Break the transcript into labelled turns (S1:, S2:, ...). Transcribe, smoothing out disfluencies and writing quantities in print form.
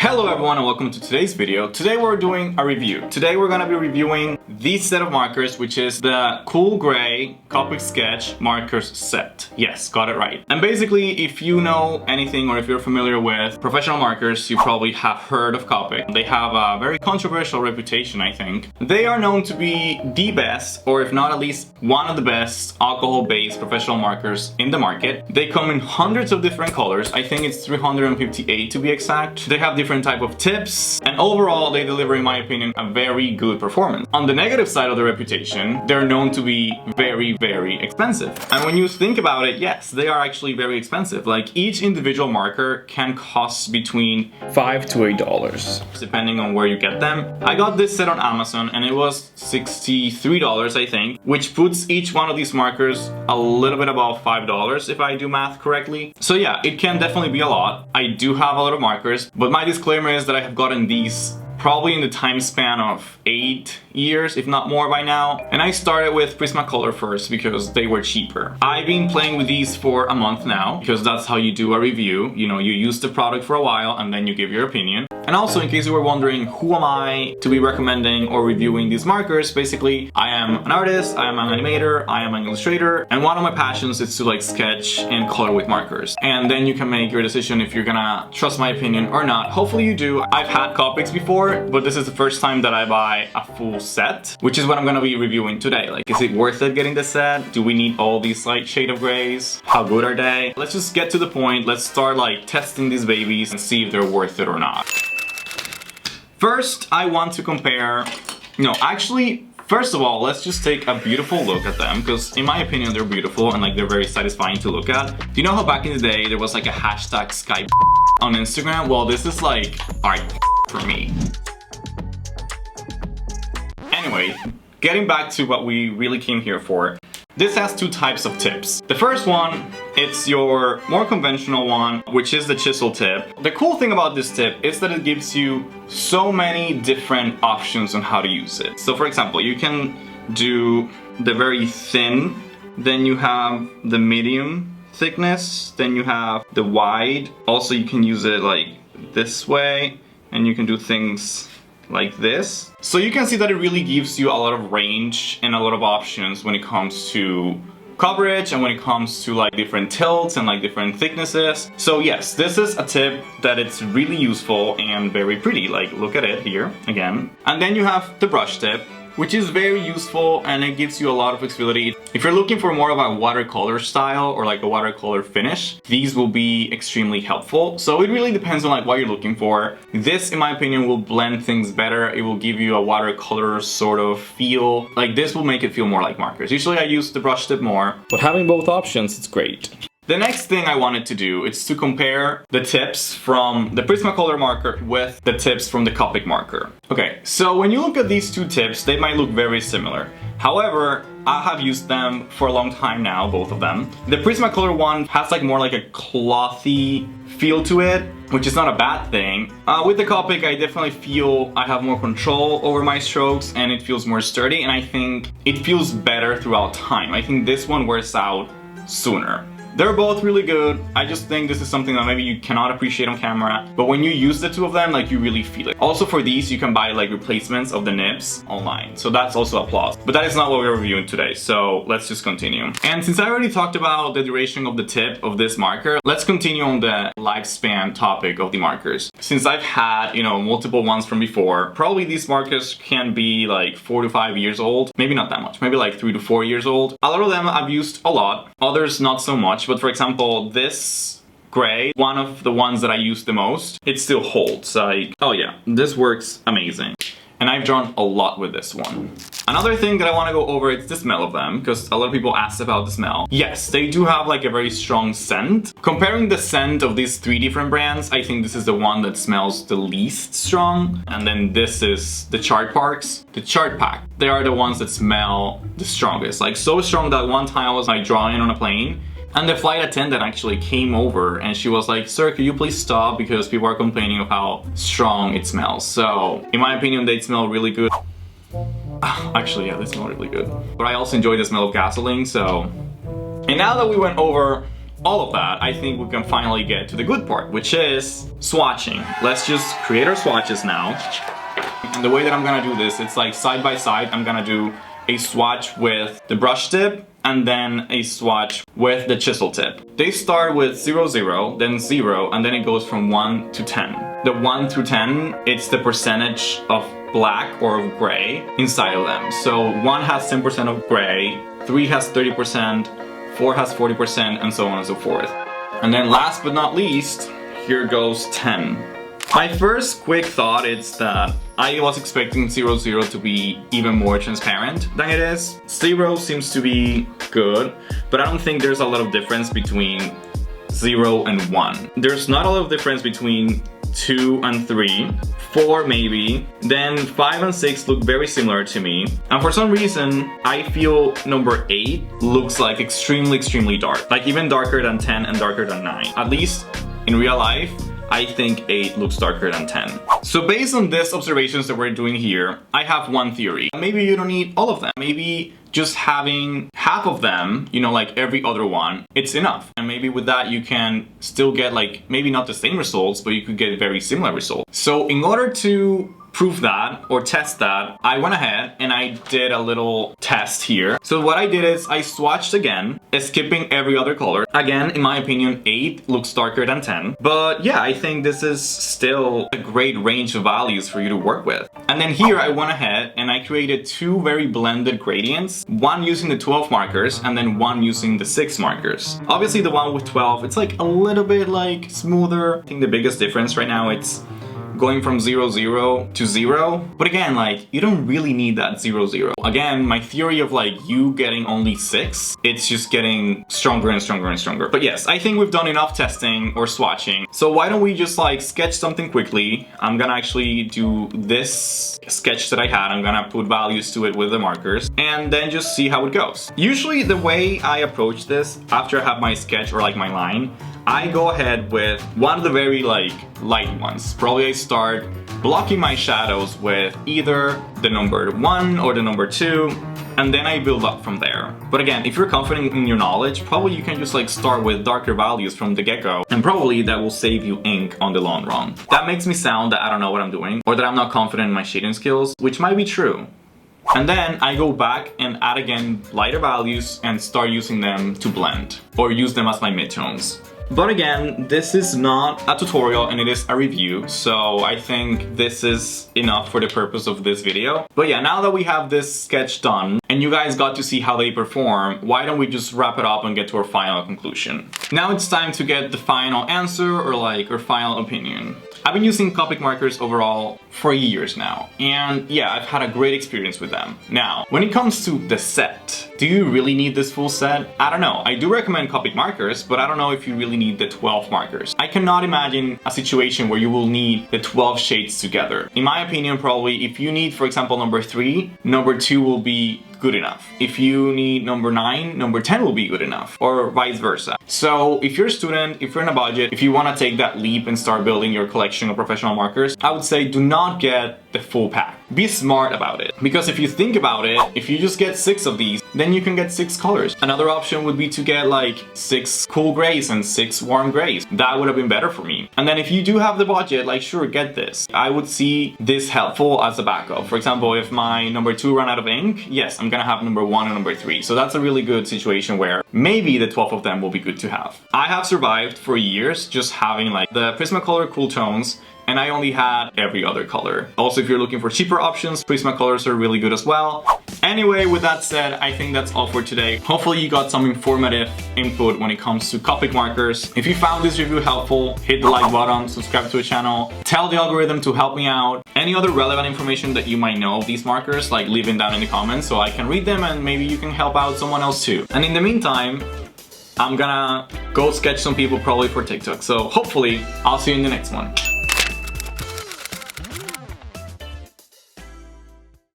S1: Hello everyone and welcome to today's video. Today we're doing a review. Today we're going to be reviewing this set of markers, which is the Cool Gray Copic Sketch Markers set. Yes, got it right. And basically, if you know anything or if you're familiar with professional markers, you probably have heard of Copic. They have a very controversial reputation, I think. They are known to be the best, or if not at least one of the best alcohol-based professional markers in the market. They come in hundreds of different colors. I think it's 358 to be exact. They have different type of tips, and overall they deliver, in my opinion, a very good performance. On the negative side of the reputation, they're known to be very expensive. And when you think about it, yes, they are actually very expensive. Like, each individual marker can cost between $5 to $8 depending on where you get them. I got this set on Amazon and it was $63, I think, which puts each one of these markers a little bit above $5 if I do math correctly. So yeah, it can definitely be a lot. I do have a lot of markers, but my disclaimer is that I have gotten these probably in the time span of 8 years, if not more by now. And I started with Prismacolor first because they were cheaper. I've been playing with these for a month now because that's how you do a review. You know, you use the product for a while and then you give your opinion. And also, in case you were wondering, who am I to be recommending or reviewing these markers? Basically, I am an artist, I am an animator, I am an illustrator, and one of my passions is to like sketch and color with markers. And then you can make your decision if you're gonna trust my opinion or not. Hopefully you do. I've had Copics before, but this is the first time that I buy a full set, which is what I'm gonna be reviewing today. Like, is it worth it getting this set? Do we need all these like shade of grays? How good are they? Let's just get to the point. Let's start like testing these babies and see if they're worth it or not. First, I want to compare, first of all, let's just take a beautiful look at them, because in my opinion, they're beautiful and like they're very satisfying to look at. Do you know how back in the day, there was like a hashtag Skype on Instagram? Well, this is like art for me. Anyway, getting back to what we really came here for. This has two types of tips. The first one, it's your more conventional one, which is the chisel tip. The cool thing about this tip is that it gives you so many different options on how to use it. So for example, you can do the very thin, then you have the medium thickness, then you have the wide. Also, you can use it like this way, and you can do things like this. So you can see that it really gives you a lot of range and a lot of options when it comes to coverage and when it comes to like different tilts and like different thicknesses. So yes, this is a tip that it's really useful and very pretty. Like, look at it here again. And then you have the brush tip, which is very useful and it gives you a lot of flexibility. If you're looking for more of a watercolor style or like a watercolor finish, these will be extremely helpful. So it really depends on like what you're looking for. This, in my opinion, will blend things better. It will give you a watercolor sort of feel. Like, this will make it feel more like markers. Usually I use the brush tip more, but having both options, it's great. The next thing I wanted to do is to compare the tips from the Prismacolor marker with the tips from the Copic marker. Okay, so when you look at these two tips, they might look very similar. However, I have used them for a long time now, both of them. The Prismacolor one has like more like a clothy feel to it, which is not a bad thing. With the Copic, I definitely feel I have more control over my strokes and it feels more sturdy, and I think it feels better throughout time. I think this one wears out sooner. They're both really good. I just think this is something that maybe you cannot appreciate on camera, but when you use the two of them, like, you really feel it. Also, for these, you can buy like replacements of the nibs online, so that's also a plus. But that is not what we're reviewing today, so let's just continue. And since I already talked about the duration of the tip of this marker, let's continue on the lifespan topic of the markers. Since I've had, multiple ones from before, probably these markers can be like 4 to 5 years old. Maybe not that much, maybe like 3 to 4 years old. A lot of them I've used a lot, others not so much. But for example, this gray, one of the ones that I use the most, it still holds. Like, oh yeah, this works amazing. And I've drawn a lot with this one. Another thing that I want to go over is the smell of them, because a lot of people asked about the smell. Yes, they do have like a very strong scent. Comparing the scent of these 3 different brands, I think this is the one that smells the least strong. And then this is the Chart Parks, the Chart Pack. They are the ones that smell the strongest. Like, so strong that one time I was like drawing on a plane, and the flight attendant actually came over and she was like, "Sir, could you please stop, because people are complaining of how strong it smells." So in my opinion, they smell really good. Actually, yeah, they smell really good. But I also enjoy the smell of gasoline, so. And now that we went over all of that, I think we can finally get to the good part, which is swatching. Let's just create our swatches now. And the way that I'm gonna do this, it's like side by side. I'm gonna do a swatch with the brush tip and then a swatch with the chisel tip. They start with 0, 0, then 0, and then it goes from 1 to 10. The 1 through 10, it's the percentage of black or of gray inside of them. So 1 has 10% of gray, 3 has 30%, 4 has 40%, and so on and so forth. And then last but not least, here goes 10. My first quick thought is that I was expecting 0, 0 to be even more transparent than it is. 0 seems to be good, but I don't think there's a lot of difference between 0 and 1. There's not a lot of difference between 2 and 3, 4 maybe, then 5 and 6 look very similar to me, and for some reason I feel number 8 looks like extremely dark, like even darker than 10 and darker than 9. At least in real life, I think 8 looks darker than 10. So based on these observations that we're doing here, I have one theory. Maybe you don't need all of them. Maybe just having half of them, you know, like every other one, it's enough. And maybe with that you can still get like, maybe not the same results, but you could get very similar results. So in order to prove that or test that, I went ahead and I did a little test here. So what I did is I swatched again, skipping every other color. Again, in my opinion, 8 looks darker than 10. But yeah, I think this is still a great range of values for you to work with. And then here I went ahead and I created 2 very blended gradients. One using the 12 markers and then one using the 6 markers. Obviously the one with 12, it's like a little bit like smoother. I think the biggest difference right now, it's going from 0, 0 to 0. But again, like, you don't really need that 0, 0. Again, my theory of like you getting only 6, it's just getting stronger and stronger and stronger. But yes, I think we've done enough testing or swatching. So why don't we just like sketch something quickly? I'm gonna actually do this sketch that I had. I'm gonna put values to it with the markers and then just see how it goes. Usually the way I approach this, after I have my sketch or like my line, I go ahead with one of the very like light ones. Probably I start blocking my shadows with either the number 1 or the number 2, and then I build up from there. But again, if you're confident in your knowledge, probably you can just like start with darker values from the get-go, and probably that will save you ink on the long run. That makes me sound that I don't know what I'm doing, or that I'm not confident in my shading skills, which might be true. And then I go back and add again lighter values and start using them to blend, or use them as my midtones. But again, this is not a tutorial and it is a review, so I think this is enough for the purpose of this video. But yeah, now that we have this sketch done and you guys got to see how they perform, why don't we just wrap it up and get to our final conclusion. Now it's time to get the final answer or like our final opinion. I've been using Copic markers overall for years now, and yeah, I've had a great experience with them. Now, when it comes to the set, do you really need this full set? I don't know. I do recommend Copic markers, but I don't know if you really need the 12 markers. I cannot imagine a situation where you will need the 12 shades together. In my opinion, probably if you need, for example, number 3, number 2 will be good enough. If you need number 9, number 10 will be good enough, or vice versa. So if you're a student, if you're in a budget, if you want to take that leap and start building your collection of professional markers, I would say do not get the full pack. Be smart about it, because if you think about it, if you just get 6 of these, then you can get 6 colors. Another option would be to get like 6 cool grays and 6 warm grays. That would have been better for me. And then if you do have the budget, like sure, get this. I would see this helpful as a backup. For example, if my number 2 ran out of ink, yes, I'm gonna have number 1 and number 3. So that's a really good situation where maybe the 12 of them will be good to have. I have survived for years just having like the Prismacolor cool tones, and I only had every other color. Also, if you're looking for cheaper options, Prismacolors are really good as well. Anyway, with that said, I think that's all for today. Hopefully you got some informative input when it comes to Copic markers. If you found this review helpful, hit the like button, subscribe to the channel, tell the algorithm to help me out. Any other relevant information that you might know of these markers, like leave them down in the comments so I can read them and maybe you can help out someone else too. And in the meantime, I'm gonna go sketch some people probably for TikTok. So hopefully I'll see you in the next one.